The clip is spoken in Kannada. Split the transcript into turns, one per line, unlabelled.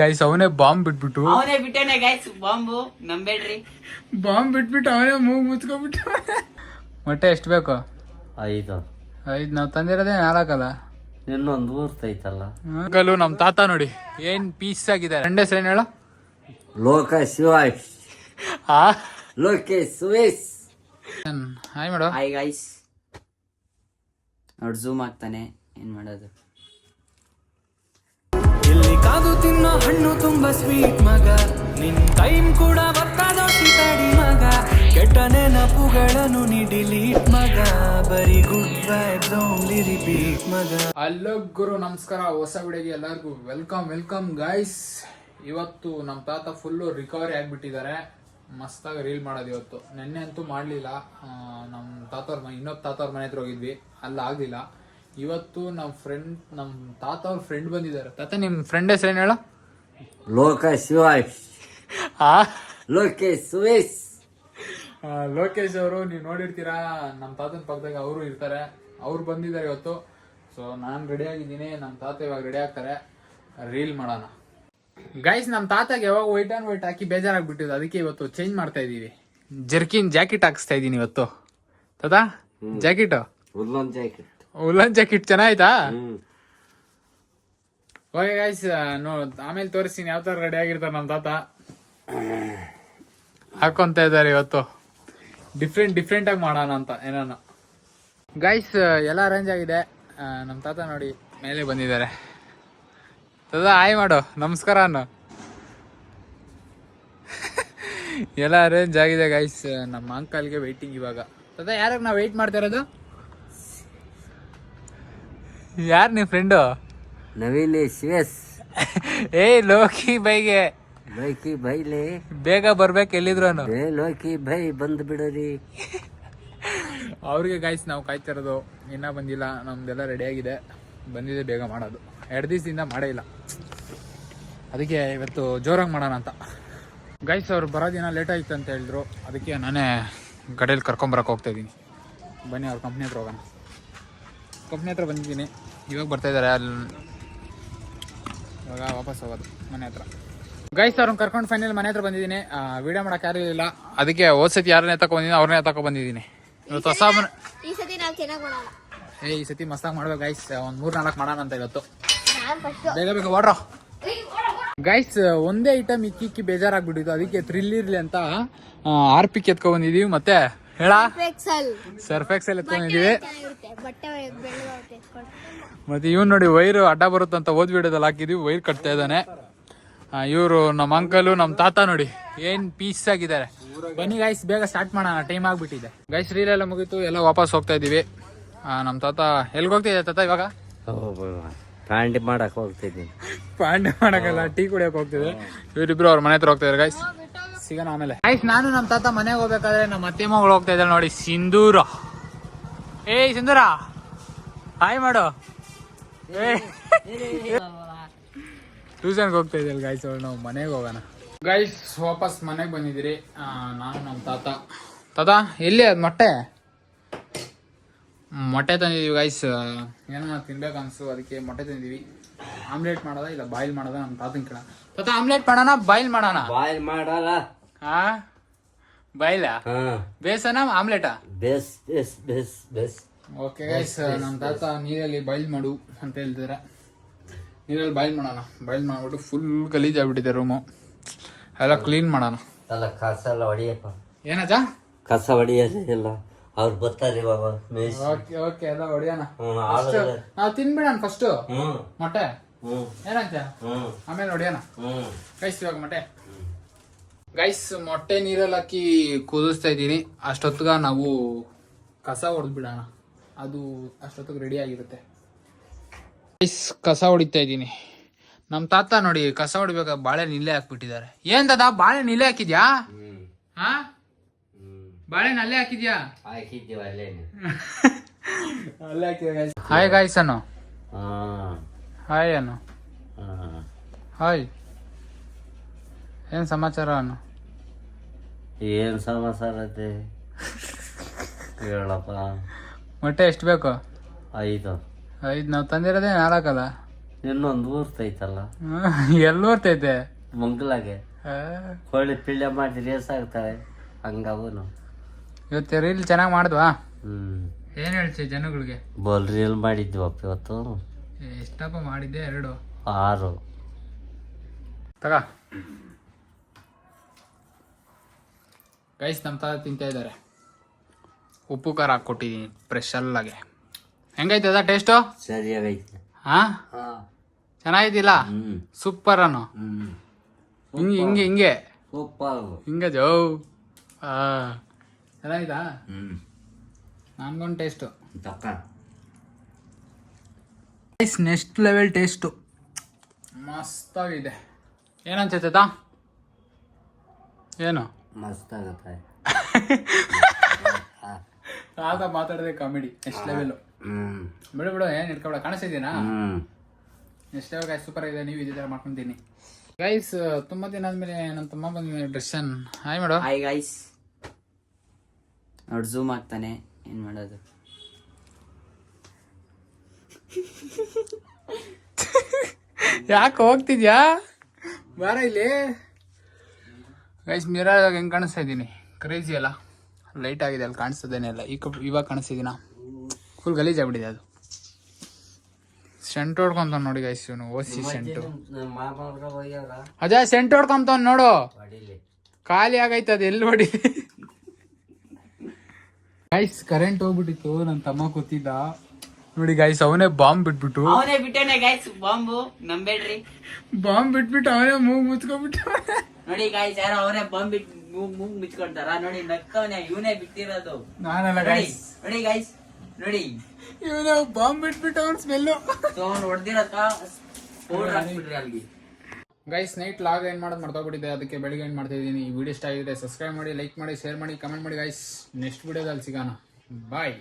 ಗೈಸ್ ಅವನೇ ಬಾಂಬ್ ಬಿಟ್ಬಿಟ್ಟು
ಅವನೇ ಬಿಟ್ಟನೆ ಗೈಸ್ ಬಾಂಬು ನಂಬೇಡ್ರಿ.
ಬಾಂಬ್ ಬಿಟ್ಬಿಟ್ಟು ಅವನೇ ಮೂಗ್ ಮುಚ್ಕೊಬಿಟ್ಟು. ಮೊಟ್ಟೆ ಎಷ್ಟು ಬೇಕು?
5
ನಾವ್ ತಂದಿರೋದೇ 4
ಇನ್ನೊಂದು ಊರ್ತೈತಲ್ಲ.
ಗಲು ನಮ್ ತಾತ ನೋಡಿ ಏನ್ ಪೀಸ್ ಆಗಿದೆ. ಫ್ರೆಂಡ್ ಹೆಸರು ಏನ್ ಹೇಳು?
ಲೋಕೇಶ್ ಸುರೇಶ್.
ಆ
ಲೋಕೇಶ್ ಸುರೇಶ್.
ಹಾಯ್ ಮಾಡು.
Hi guys. ನೋಡಿ ಝೂಮ್ ಆಗ್ತಾನೆ, ಏನ್ ಮಾಡೋದು.
ಇಲ್ಲಿ ಕಾದು ತಿನ್ನೋ ಹಣ್ಣು ತುಂಬಾ ಸ್ವೀಟ್ ಮಗ, ನಿನ್ ಟೈಮ್ ಕೂಡ ಬರ್ತಾದೋ ಶಿಕಾಡಿ ಮಗ, ಕೆಟ್ಟ ನೆನಪುಗಳನ್ನು ನೀ ಡಿಲೀಟ್ ಮಗ, ಬರೀ ಗುಡ್ ವೈಬ್ಸ್ ಓನ್ಲಿ ರಿಪೀಟ್ ಮಗ.
ಹಲೋ ಗುರು, ನಮಸ್ಕಾರ. ಹೊಸ ವಿಡಿಯೋಗೆ ಎಲ್ಲರಿಗೂ ವೆಲ್ಕಮ್ ಗೈಸ್. ಇವತ್ತು ನಮ್ಮ ತಾತ ಫುಲ್ಲು ರಿಕವರಿ ಆಗಿಬಿಟ್ಟಿದ್ದಾರೆ. ಮಸ್ತಾಗಿ ರೀಲ್ ಮಾಡೋದು ಇವತ್ತು. ನೆನ್ನೆ ಅಂತೂ ಮಾಡಲಿಲ್ಲ. ನಮ್ಮ ತಾತವ್ರ ಇನ್ನೊಬ್ಬ ತಾತವ್ರ ಮನೆ ಹತ್ರ ಹೋಗಿದ್ವಿ, ಅಲ್ಲಿ ಆಗಲಿಲ್ಲ. ಇವತ್ತು ನಮ್ಮ ತಾತವ್ರ ಫ್ರೆಂಡ್ ಬಂದಿದ್ದಾರೆ. ತಾತ ನಿಮ್ಮ ಫ್ರೆಂಡ್ ಹೆಸರು ಏನು ಹೇಳು?
ಲೋಕೇಶ್ ಸುರೇಶ್. ಲೋಕೇಶ್ ಸುರೇಶ್.
ಲೋಕೇಶ್ ಅವರು ನೀವು ನೋಡಿರ್ತೀರಾ, ನಮ್ಮ ತಾತನ ಪಕ್ಕದಾಗ ಅವರು ಇರ್ತಾರೆ. ಅವ್ರು ಬಂದಿದ್ದಾರೆ ಇವತ್ತು. ಸೊ ನಾನು ರೆಡಿ ಆಗಿದ್ದೀನಿ, ನಮ್ಮ ತಾತ ಇವಾಗ ರೆಡಿ ಆಗ್ತಾರೆ, ರೀಲ್ ಮಾಡೋಣ. ಗೈಸ್, ನಮ್ಮ ತಾತಾಗ ಯಾವಾಗ ವೈಟ್ ಆ್ಯಂಡ್ ವೈಟ್ ಹಾಕಿ ಬೇಜಾರಾಗ್ಬಿಟ್ಟಿದ್ದು, ಅದಕ್ಕೆ ಇವತ್ತು ಚೇಂಜ್ ಮಾಡ್ತಾ ಇದೀವಿ. ಜಾಕೆಟ್ ಹಾಕಿಸ್ತಾ ಇದೀನಿ ಇವತ್ತು. ತಾತ ಜಾಕೆಟ್ ಉಲ್ಲನ್ ಜಾಕೆಟ್ ಚೆನ್ನಾಯ್ತಾ? ಓಕೆ ಗೈಸ್, ಆಮೇಲೆ ತೋರಿಸ್ತೀನಿ ಯಾವ ತರ ರೆಡಿ ಆಗಿರ್ತಾರೆ ನಮ್ಮ ತಾತ. ಹಾಕೊಂತ ಇದ್ದಾರೆ ಇವತ್ತು. ಡಿಫ್ರೆಂಟ್ ಆಗಿ ಮಾಡೋಣ ಅಂತ ಏನಾನ. ಗೈಸ್, ಎಲ್ಲ ಅರೇಂಜ್ ಆಗಿದೆ. ನಮ್ಮ ತಾತ ನೋಡಿ ಮೇಲೆ ಬಂದಿದ್ದಾರೆ. ತಾತ ಹಾಯ್ ಮಾಡು, ನಮಸ್ಕಾರ ಅನ್ನು. ಎಲ್ಲ ಅರೇಂಜ್ ಆಗಿದೆ ಗೈಸ್. ನಮ್ಮ ಅಂಕಲ್ಗೆ ವೆಯ್ಟಿಂಗ್ ಇವಾಗ. ತಾತ ಯಾರಾಗ ನಾವು ವೆಯ್ಟ್ ಮಾಡ್ತಾ ಇರೋದು? ಯಾರು ನಿಮ್ಮ ಫ್ರೆಂಡು?
ನವೀನ್ ಶಿವೇಶ್.
ಲೋಕಿ ಬೈಗೆ
ಲೋಕಿ ಬೈಲೆ
ಬೇಗ ಬರ್ಬೇಕು ಎಲ್ಲಿದ್ರು.
ಲೋಕಿ ಬೈ ಬಂದು ಬಿಡೋರಿ
ಅವ್ರಿಗೆ ಗೈಸ್ ನಾವು ಕಾಯ್ತಾ ಇರೋದು. ಇನ್ನೂ ಬಂದಿಲ್ಲ. ನಮ್ದೆಲ್ಲ ರೆಡಿ ಆಗಿದೆ, ಬಂದಿದೆ, ಬೇಗ ಮಾಡೋದು. 2 ದಿವಸದಿಂದ ಮಾಡೇ ಇಲ್ಲ, ಅದಕ್ಕೆ ಇವತ್ತು ಜೋರಾಗಿ ಮಾಡೋಣ ಅಂತ. ಗೈಸ್, ಅವ್ರು ಬರೋದಿನ ಲೇಟ್ ಆಯ್ತು ಅಂತ ಹೇಳಿದ್ರು, ಅದಕ್ಕೆ ನಾನೇ ಗಡಿಯಲ್ಲಿ ಕರ್ಕೊಂಬರಕ್ಕೆ ಹೋಗ್ತಾ ಇದ್ದೀನಿ. ಬನ್ನಿ ಅವ್ರ ಕಂಪ್ನಿ ಹತ್ರ ಹೋಗೋಣ. ಕಂಪ್ನಿ ಹತ್ರ ಬಂದಿದ್ದೀನಿ, ಇವಾಗ ಬರ್ತಾಯಿದ್ದಾರೆ. ಅಲ್ಲಿ ಇವಾಗ ವಾಪಸ್ ಹೋಗೋದು ಮನೆ ಹತ್ರ. ಗೈಸ್, ಅವ್ರನ್ನ ಕರ್ಕೊಂಡು ಫೈನಲ್ ಮನೆ ಹತ್ರ ಬಂದಿದ್ದೀನಿ. ವಿಡಿಯೋ ಮಾಡೋಕೆ ಯಾರು ಇಲ್ಲ, ಅದಕ್ಕೆ ಹೋದ್ಸತಿ ಯಾರನ್ನೇ ತಗೊ ಬಂದಿದ್ದೀನಿ, ಅವ್ರನ್ನೇ ತಗೊ ಬಂದಿದ್ದೀನಿ. ಇವತ್ತು ಹೊಸ ಮನೆ. ಈ ಸತಿ ಮಸ್ತಾಗಿ ಮಾಡ್ಬೇಕು ಗೈಸ್. ಒಂದು 3-4 ಮಾಡೋಣ ಅಂತ ಇವತ್ತು. ಬೇಗ ವಾಡ್ರ ಗೈಸ್. ಒಂದೇ ಐಟಮ್ ಇಕ್ಕಿ ಬೇಜಾರಾಗ್ಬಿಟ್ಟಿತ್ತು, ಅದಕ್ಕೆ ಥ್ರಿಲ್ ಇರ್ಲಿ ಅಂತ RP ಎತ್ಕೊ ಬಂದಿದೀವಿ. ಮತ್ತೆ ಹೇಳ ಸರ್ಫ್ ಎಕ್ಸೆಲ್ ಎತ್ಕೊಂಡಿದೀವಿ. ಮತ್ತೆ ಇವ್ನು ನೋಡಿ ವೈರ್ ಅಡ್ಡ ಬರುತ್ತಂತ ಓದ್ ವಿಡಿಯೋದಲ್ಲಿ ಹಾಕಿದೀವಿ. ವೈರ್ ಕಟ್ತಾ ಇದ್ದಾನೆ ಇವರು. ನಮ್ಮ ಅಂಕಲು ನಮ್ಮ ತಾತ ನೋಡಿ ಏನ್ ಪೀಸ್ ಆಗಿದ್ದಾರೆ. ಬನ್ನಿ ಗೈಸ್, ಬೇಗ ಸ್ಟಾರ್ಟ್ ಮಾಡೋಣ, ಟೈಮ್ ಆಗ್ಬಿಟ್ಟಿದೆ. ಗೈಸ್, ರೀಲ್ ಎಲ್ಲ ಮುಗೀತು, ಎಲ್ಲ ವಾಪಸ್ ಹೋಗ್ತಾ ಇದೀವಿ. ನಮ್ಮ ತಾತ ಎಲ್ಗೆ ಹೋಗ್ತಿದೆ ತಾತ ಇವಾಗ?
ಪಾಂಡಿ ಮಾಡಕ್ ಹೋಗ್ತಿದ್ದೀನಿ.
ಪಾಂಡೆ ಮಾಡಕ್ಕಲ್ಲ, ಟೀ ಕುಡಿಯಕ್ ಹೋಗ್ತಿದೆ. ಇವರಿಬ್ರು ಅವ್ರ ಮನೆ ಹತ್ರ ಹೋಗ್ತಿದಾರೆ. ಗೈಸ್, ಸಿಗೋಣ ಆಮೇಲೆ. ಗೈಸ್, ನಾನು ನಮ್ಮ ತಾತ ಮನೆಗೆ ಹೋಗ್ಬೇಕಾದ್ರೆ ನಮ್ಮ ಅತ್ತೆ ಮಗಳು ಹೋಗ್ತಾ ಇದ್ದಾಳೆ ನೋಡಿ, ಸಿಂಧೂರ. ಸಿಂಧೂರ ಹಾಯ್ ಮಾಡು. ಟ್ಯೂಷನ್ಗೆ ಹೋಗ್ತಾ ಇದ್ದೀವಿ ಗೈಸ್. ನಾವು ಮನೆಗೆ ಹೋಗೋಣ. ಗೈಸ್, ವಾಪಸ್ ಮನೆಗೆ ಬಂದಿದ್ದೀರಿ. ನಾನು ನಮ್ಮ ತಾತ ಎಲ್ಲಿ ಅದು ಮೊಟ್ಟೆ ತಂದಿದ್ದೀವಿ ಗೈಸ್. ಏನೋ ತಿನ್ಬೇಕು ಅನ್ಸು, ಅದಕ್ಕೆ ಮೊಟ್ಟೆ ತಂದಿದ್ದೀವಿ. ಆಮ್ಲೆಟ್ ಮಾಡೋದ ಇಲ್ಲ ಬಾಯ್ಲ್ ಮಾಡೋದ? ನಮ್ಮ ತಾತನ ಕೇಳ. ತಾತ ಆಮ್ಲೆಟ್ ಮಾಡೋಣ ಬಾಯ್ಲ್ ಮಾಡೋಣ?
ಬಾಯ್ಲ್ ಮಾಡಲ್ಲ.
ಬಾಯ್ಲ ಬೇಸನ ಆಮ್ಲೆಟಾ?
ಬೇಸ್ ಬೇಸ್ ಬೇಸ್ ಬೇಸ್.
ಓಕೆ ಗೈಸ್, ನಮ್ಮ ತಾತ ನೀರಲ್ಲಿ ಬಾಯ್ಲ್ ಮಾಡು ಅಂತ ಹೇಳ್ತಿದ್ದಾರೆ. ನೀರಲ್ಲಿ ಬಾಯ್ಲ್ ಮಾಡೋಣ. ಬಾಯ್ಲ್ ಮಾಡ್ಬಿಟ್ಟು ಫುಲ್ ಗಲೀಜಾಗ್ಬಿಟ್ಟಿದೆ ರೂಮು, ಎಲ್ಲ ಕ್ಲೀನ್ ಮಾಡೋಣ.
ಅಲ್ಲ, ಕಸ ಎಲ್ಲ ಹೊಡಿಯಪ್ಪ.
ಏನಜ್ಜ?
ಕಸ ಹೊಡಿಯೋದಿಲ್ಲ, ಅವ್ರು ಬರ್ತಾರೆ ಇವಾಗ.
ಓಕೆ ಎಲ್ಲ ಹೊಡಿಯೋಣ. ನಾವು ತಿನ್ಬಿಡೋಣ ಫಸ್ಟ್ ಮೊಟ್ಟೆ, ಏನಂತ ಆಮೇಲೆ ಹೊಡಿಯೋಣ. ಗೈಸ್, ಇವಾಗ ಮೊಟ್ಟೆ. ಗೈಸ್, ಮೊಟ್ಟೆ ನೀರಲ್ಲಿ ಹಾಕಿ ಕುದಿಸ್ತಾ ಇದ್ದೀನಿ. ಅಷ್ಟೊತ್ತಿಗೆ ನಾವು ಕಸ ಹೊಡೆದ್ಬಿಡೋಣ, ಅದು ಅಷ್ಟೊತ್ತಿಗೆ ರೆಡಿ ಆಗಿರುತ್ತೆ. ಗೈಸ್, ಕಸ ಹೊಡಿತಾ ಇದ್ದೀನಿ. ನಮ್ಮ ತಾತ ನೋಡಿ ಕಸ ಹೊಡಿಬೇಕಾಗ ಬಾಳೆ ನಿಲ್ಲೆ ಹಾಕ್ಬಿಟ್ಟಿದ್ದಾರೆ. ಏನ್ ತಾತ ಬಾಳೆ ನಿಲ್ಲೆ ಹಾಕಿದ್ಯಾ? ಬಾಳೆ ಅಲ್ಲೇ ಹಾಕಿದ್ಯಾ? ಅಲ್ಲೇ ಹಾಕಿದ್ಯಾ ಗೈಸ್. ಹಾಯ್ ಗೈಸ್ ಅನ್ನು. ಹಾಯ್ ಅನ್ನು. ಹಾಯ್, ಏನ್ ಸಮಾಚಾರ ಅನ್ನು?
ಏನ್ ಸಮಾಚಾರ ಐತೆ ಹೇಳಪ್ಪ.
ಮೊಟ್ಟೆ ಎಷ್ಟು ಬೇಕು?
5
ನಾವು ತಂದಿರೋದೇ 4.
ಇನ್ನೊಂದು ಊರ್ತೈತಲ್ಲ
ಎಲ್ಲಿ ಓರ್ತೈತೆ
ಮಂಗಲಾಗೆ ಕೋಳಿ ಪಿಳ್ಳೆ ಮಾಡಿ ರೇಸ್ ಆಗ್ತಾರೆ ಹಂಗವನು.
ಇವತ್ತು ರೀಲ್ ಚೆನ್ನಾಗಿ ಮಾಡಿದ್ವಾ?
ಹ್ಮ್
ಏನ್ ಹೇಳ್ತಿ ಜನಗಳಿಗೆ?
ಬೋಲ್ ರೀಲ್ ಮಾಡಿದ್ವಪ್ಪ ಇವತ್ತು.
ಎಷ್ಟಪ್ಪ ಮಾಡಿದ್ದೆ? 2
6
ತಗ ಗೈಸ್. ನಮ್ಮ ತಾತ ತಿಂತಾ ಇದ್ದಾರೆ. ಉಪ್ಪು ಖಾರ ಹಾಕ್ಕೊಟ್ಟಿದ್ದೀನಿ ಸ್ಪೆಷಲ್ಲಾಗೆ. ಹೆಂಗೈತೆ ಅದ ಟೇಸ್ಟು?
ಸರಿಯಾಗೈತೆ.
ಹಾ ಚೆನ್ನಾಗಿದ್ದಿಲ್ಲ? ಸೂಪರ್ ಅನ್ನು. ಹಿಂಗೆ ಹಿಂಗೆ ಹಿಂಗೆ
ಸೂಪರ್
ಹಿಂಗೆ ಜೋ. ಚೆನ್ನಾಗಿದಾ? ನನ್ಗೊಂದು taste guys, next level taste ಮಸ್ತಾಗಿದೆ. ಏನಂತೈತ? ಏನು
ಮಸ್ತ್ ಆಗತ್ತೆ.
ಆಗ ಮಾತಾಡಿದ್ರೆ ಕಾಮಿಡಿ ನೆಕ್ಸ್ಟ್ ಲೆವೆಲ್. ಬಿಡು ಬಿಡು, ಏನು ಇಟ್ಕೊಬೇಡ. ಕಾಣಿಸ್ತಿದ್ದೀನಾ? ನೆಕ್ಸ್ಟ್ ಲೆವೆಲ್ ಗೈಸ್ ಸೂಪರ್ ಇದೆ. ನೀವು ಇದೇ ಥರ ಮಾಡ್ಕೊಂತೀನಿ ಗೈಸ್. ತುಂಬ ದಿನ ಆದ್ಮೇಲೆ ನನ್ನ ತಮ್ಮ ಬಂದಿದ್ದೀನಿ ಡ್ರೆಸ್ಸನ್. ಹಾಯ್ ಮಾಡು.
Hi guys. ನೋಡಿ ಝೂಮ್ ಆಗ್ತಾನೆ, ಏನ್ ಮಾಡೋದು?
ಯಾಕೆ ಹೋಗ್ತಿದ್ಯಾ? ಬಾರ ಇಲ್ಲಿ ಗೈಸ್. ಮಿರರ್ ಹೆಂಗೆ ಕಾಣಿಸ್ತಾ ಇದ್ದೀನಿ? ಕ್ರೇಜಿ ಅಲ್ಲ? ಲೈಟ್ ಆಗಿದೆ ಅಲ್ಲಿ, ಕಾಣಿಸ್ತದೇನೆ ಇಲ್ಲ. ಇವಾಗ ಕಾಣಿಸ್ತಿದ್ದೀನ? ಫುಲ್ ಗಲೀಜಾಗ್ಬಿಟ್ಟಿದೆ ಅದು. ಸೆಂಟ್ ಹೊಡ್ಕೊಂತ ನೋಡಿ ಗೈಸ್ ಇವನು. ಓಸಿ ಸೆಂಟು ಅಜ ಸೆಂಟ್ ಹೊಡ್ಕೊಂತ ನೋಡು. ಖಾಲಿ ಆಗೈತೆ ಅದು, ಎಲ್ಲಿ ಹೊಡಿ. ಗೈಸ್ ಕರೆಂಟ್ ಹೋಗ್ಬಿಟ್ಟಿತ್ತು. ನನ್ನ ತಮ್ಮ ಕೂತಿದ್ದ ನೋಡಿ ಗೈಸ್. ಅವನೇ ಬಾಂಬ್ ಬಿಟ್ಬಿಟ್ಟು
ಅವನೇ ಬಿಟ್ಟನೆ ಗೈಸ್ ಬಾಂಬು, ನಂಬೇಡ್ರಿ.
ಬಾಂಬ್ ಬಿಟ್ಬಿಟ್ಟು ಅವನೇ ಮೂಗ್ ಮುಚ್ಕೊಂಡ್ಬಿಟ್ಟು.
ನೋಡಿ ಗೈಸ್, ಯಾರೋ ಅವನೇ ಬಾಂಬ್ ಬಿಟ್ಟು ಮೂಗ್ ಮುಚ್ಕೊಂತಾರ. ನೋಡಿ ನಕ್ಕವನೇ, ಇವನೇ ಬಿಟ್ಟಿರೋದು.
ನಾನಲ್ಲ ಗೈಸ್.
ನೋಡಿ ಗೈಸ್, ನೋಡಿ
ಇವನೇ ಬಾಂಬ್ ಬಿಟ್ಬಿಟ್ಟು ಅವ್ನ ಸ್ಮೆಲ್ಲು.
ಅವ್ನು ಹೊಡೆದಿರೋದ ಪೌಡರ್ ಹಾಕ್ಬಿಟ್ರಿ ಅಲ್ಲಿಗೆ.
ಗೈಸ್ ನೈಟ್ ಲಾಗ್ ಏನ್ ಮಾಡೋದು ಮರ್ತೋಗ್ಬಿಟ್ಟಿದೆ, ಅದಕ್ಕೆ ಬೆಳಿಗ್ಗೆ ಏನ್ ಮಾಡ್ತಾ ಇದ್ದೀನಿ. ಈ ವಿಡಿಯೋ ಇಷ್ಟ ಆಗಿದೆ ಸಬ್ಸ್ಕ್ರೈಬ್ ಮಾಡಿ, ಲೈಕ್ ಮಾಡಿ, ಶೇರ್ ಮಾಡಿ, ಕಮೆಂಟ್ ಮಾಡಿ ಗೈಸ್. ನೆಕ್ಸ್ಟ್ ವಿಡಿಯೋದಲ್ಲಿ ಸಿಗೋಣ. ಬಾಯ್.